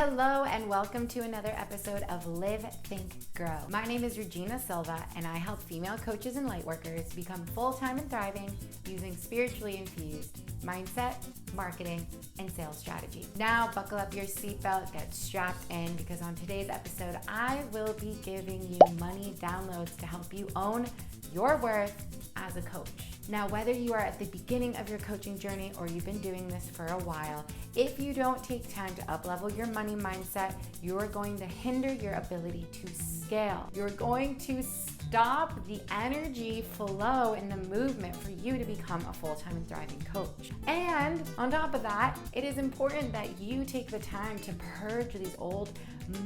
Hello and welcome to another episode of Live, Think, Grow. My name is 𝗂𝗂𝗃𝘁 and I help female coaches and lightworkers become full-time and thriving using spiritually infused mindset, marketing, and sales strategy. Now buckle up your seatbelt, get strapped in, because on today's episode, I will be giving you money downloads to help you own your worth as a coach. Now, whether you are at the beginning of your coaching journey or you've been doing this for a while, if you don't take time to uplevel your money mindset, you're going to hinder your ability to scale. You're going to stop the energy flow and the movement for you to become a full-time and thriving coach. And on top of that, it is important that you take the time to purge these old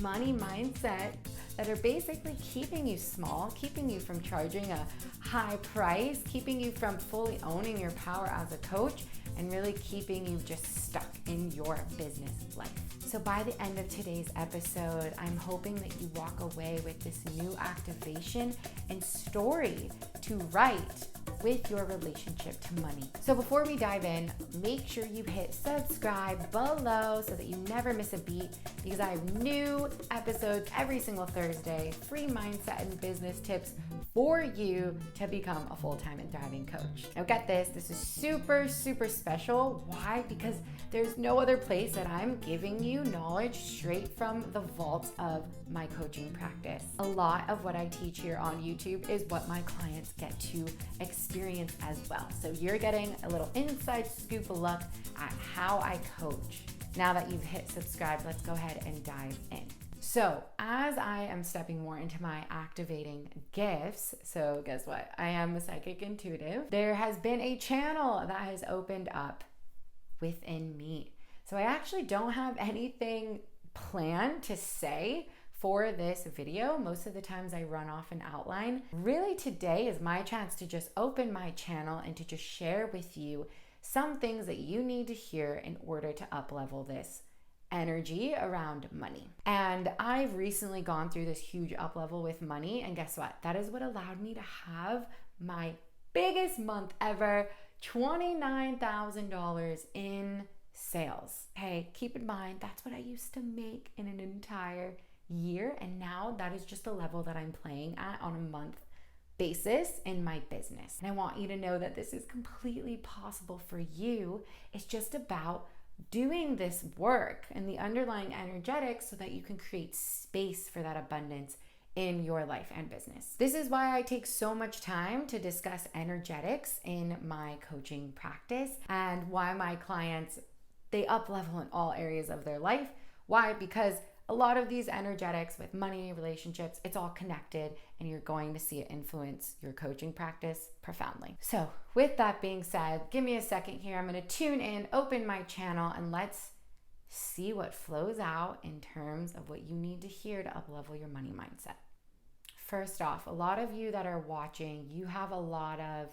money mindset that are basically keeping you small, keeping you from charging a high price, keeping you from fully owning your power as a coach, and really keeping you just stuck in your business life. So by the end of today's episode, I'm hoping that you walk away with this new activation and story to write with your relationship to money. So before we dive in, make sure you hit subscribe below so that you never miss a beat, because I have new episodes every single Thursday, free mindset and business tips for you to become a full-time and thriving coach. Now get this is super, super special. Why? Because there's no other place that I'm giving you knowledge straight from the vaults of my coaching practice. A lot of what I teach here on YouTube is what my clients get to experience as well. So you're getting a little inside scoop look at how I coach. Now that you've hit subscribe, let's go ahead and dive in. So as I am stepping more into my activating gifts, so guess what? I am a psychic intuitive. There has been a channel that has opened up within me. So I actually don't have anything planned to say for this video. Most of the times I run off an outline. Really today is my chance to just open my channel and to just share with you some things that you need to hear in order to uplevel this energy around money. And I've recently gone through this huge uplevel with money, and guess what? That is what allowed me to have my biggest month ever, $29,000 in sales. Hey, keep in mind, that's what I used to make in an entire year, and now that is just the level that I'm playing at on a month basis in my business. And I want you to know that this is completely possible for you. It's just about doing this work and the underlying energetics so that you can create space for that abundance in your life and business. This is why I take so much time to discuss energetics in my coaching practice, and why my clients, they uplevel in all areas of their life. Why? Because a lot of these energetics with money, relationships, it's all connected, and you're going to see it influence your coaching practice profoundly. So with that being said, give me a second here. I'm going to tune in, open my channel, and let's see what flows out in terms of what you need to hear to uplevel your money mindset. First off, a lot of you that are watching, you have a lot of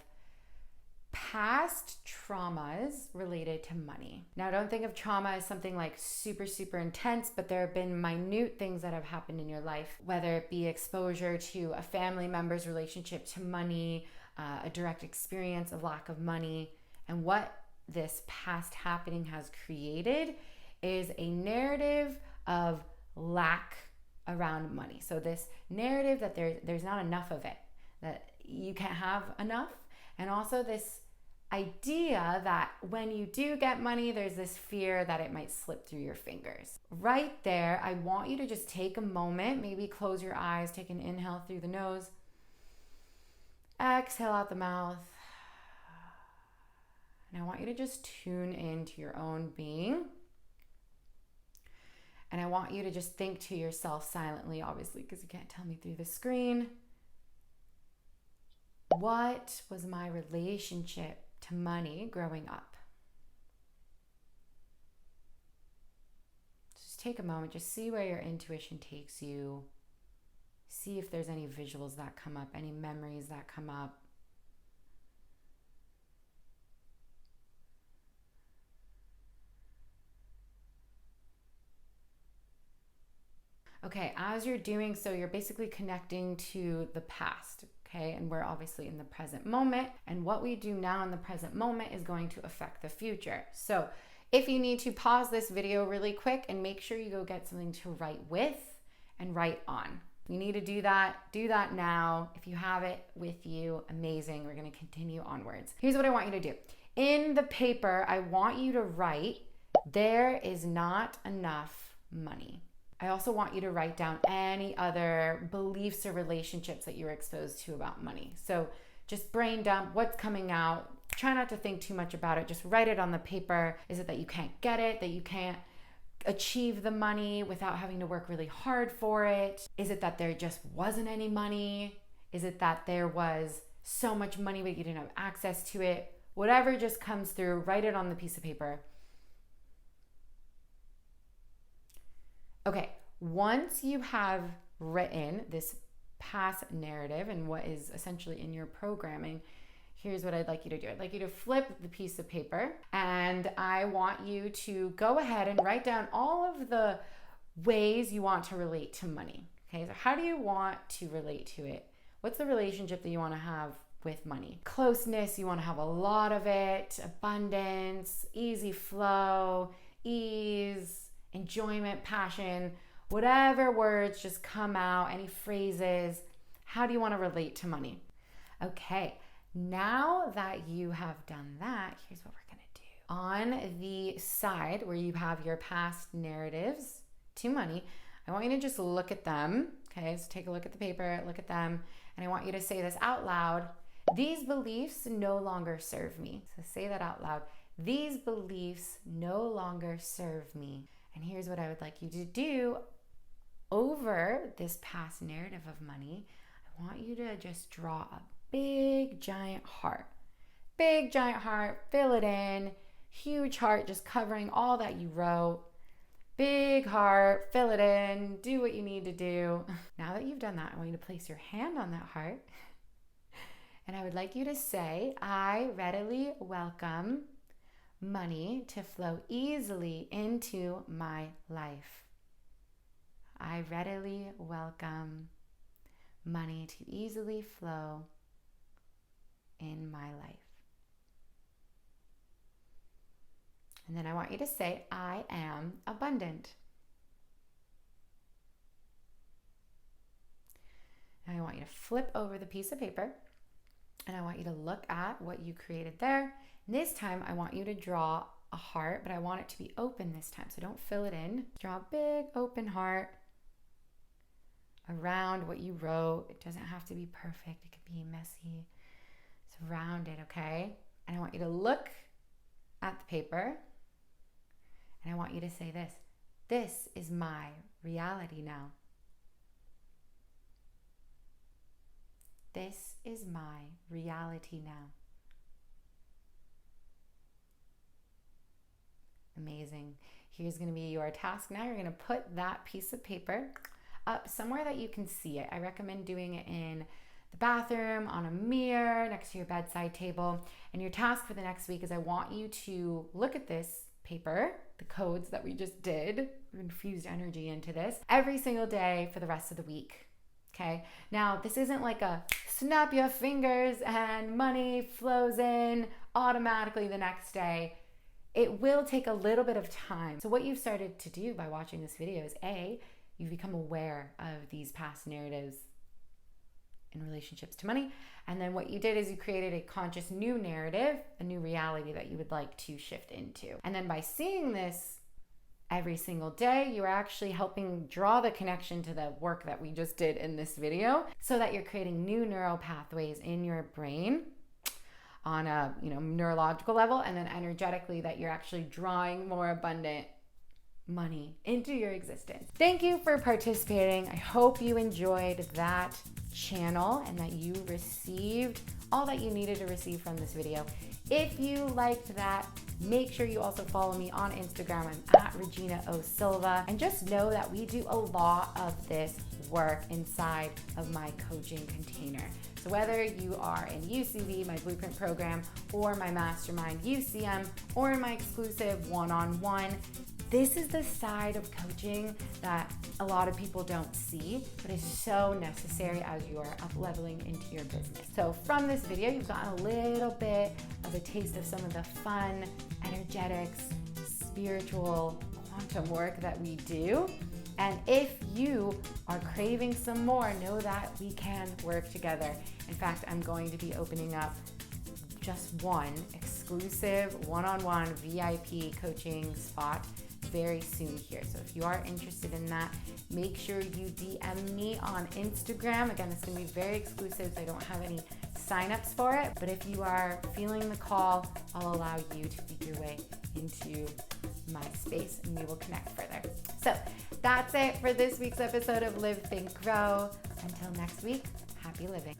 past traumas related to money. Now, don't think of trauma as something like super, super intense, but there have been minute things that have happened in your life, whether it be exposure to a family member's relationship to money, a direct experience of lack of money. And what this past happening has created is a narrative of lack around money. So this narrative that there's not enough of it, that you can't have enough. And also this idea that when you do get money, there's this fear that it might slip through your fingers. Right there, I want you to just take a moment, maybe close your eyes, take an inhale through the nose, exhale out the mouth. And I want you to just tune into your own being. And I want you to just think to yourself silently, obviously, because you can't tell me through the screen. What was my relationship to money growing up? Just take a moment, just see where your intuition takes you. See if there's any visuals that come up, any memories that come up. Okay, as you're doing so, you're basically connecting to the past, okay? And we're obviously in the present moment. And what we do now in the present moment is going to affect the future. So If you need to pause this video really quick and make sure you go get something to write with and write on. If you need to do that now. If you have it with you, amazing. We're going to continue onwards. Here's what I want you to do. In the paper, I want you to write, there is not enough money. I also want you to write down any other beliefs or relationships that you're exposed to about money. So just brain dump what's coming out. Try not to think too much about it. Just write it on the paper. Is it that you can't get it, that you can't achieve the money without having to work really hard for it? Is it that there just wasn't any money? Is it that there was so much money but you didn't have access to it? Whatever just comes through, write it on the piece of paper. Okay, once you have written this past narrative and what is essentially in your programming, here's what I'd like you to do. I'd like you to flip the piece of paper, and I want you to go ahead and write down all of the ways you want to relate to money. Okay, so how do you want to relate to it? What's the relationship that you want to have with money? Closeness, you want to have a lot of it. Abundance, easy flow, ease, enjoyment, passion, whatever words just come out, any phrases. How do you want to relate to money? Okay. Now that you have done that, here's what we're going to do. On the side where you have your past narratives to money, I want you to just look at them. Okay, so take a look at the paper, look at them, and I want you to say this out loud. These beliefs no longer serve me. So say that out loud. These beliefs no longer serve me. And here's what I would like you to do over this past narrative of money. I want you to just draw a big giant heart. Big giant heart, fill it in. Huge heart just covering all that you wrote. Big heart, fill it in, do what you need to do. Now that you've done that, I want you to place your hand on that heart. And I would like you to say, I readily welcome money to flow easily into my life. I readily welcome money to easily flow in my life. And then I want you to say, I am abundant. And I want you to flip over the piece of paper, and I want you to look at what you created there. And this time I want you to draw a heart, but I want it to be open this time, so don't fill it in. Draw a big open heart around what you wrote. It doesn't have to be perfect. It could be messy. Surround it, okay? And I want you to look at the paper, and I want you to say this. This is my reality now. This is my reality now. Amazing. Here's going to be your task now. You're going to put that piece of paper up somewhere that you can see it. I recommend doing it in the bathroom, on a mirror, next to your bedside table. And your task for the next week is I want you to look at this paper, the codes that we just did, we infused energy into this, every single day for the rest of the week. Okay, now this isn't like a snap your fingers and money flows in automatically the next day. It will take a little bit of time. So what you've started to do by watching this video is A, you've become aware of these past narratives in relationships to money. And then what you did is you created a conscious new narrative, a new reality that you would like to shift into. And then by seeing this every single day, you are actually helping draw the connection to the work that we just did in this video, so that you're creating new neural pathways in your brain on a neurological level, and then energetically that you're actually drawing more abundant money into your existence. Thank you for participating. I hope you enjoyed that channel and that you received all that you needed to receive from this video. If you liked that, make sure you also follow me on Instagram. I'm at 𝗷𝗂𝘂, and just know that we do a lot of this work inside of my coaching container. So whether you are in UCB, my blueprint program, or my mastermind UCM, or in my exclusive one-on-one, this is the side of coaching that a lot of people don't see, but is so necessary as you are up-leveling into your business. So from this video, you've gotten a little bit of a taste of some of the fun, energetics, spiritual quantum work that we do. And if you are craving some more, know that we can work together. In fact, I'm going to be opening up just one exclusive one-on-one VIP coaching spot very soon here. So if you are interested in that, make sure you DM me on Instagram. Again, it's going to be very exclusive, so I don't have any signups for it. But if you are feeling the call, I'll allow you to make your way into my space and we will connect further. So that's it for this week's episode of Live, Think, Grow. Until next week, happy living.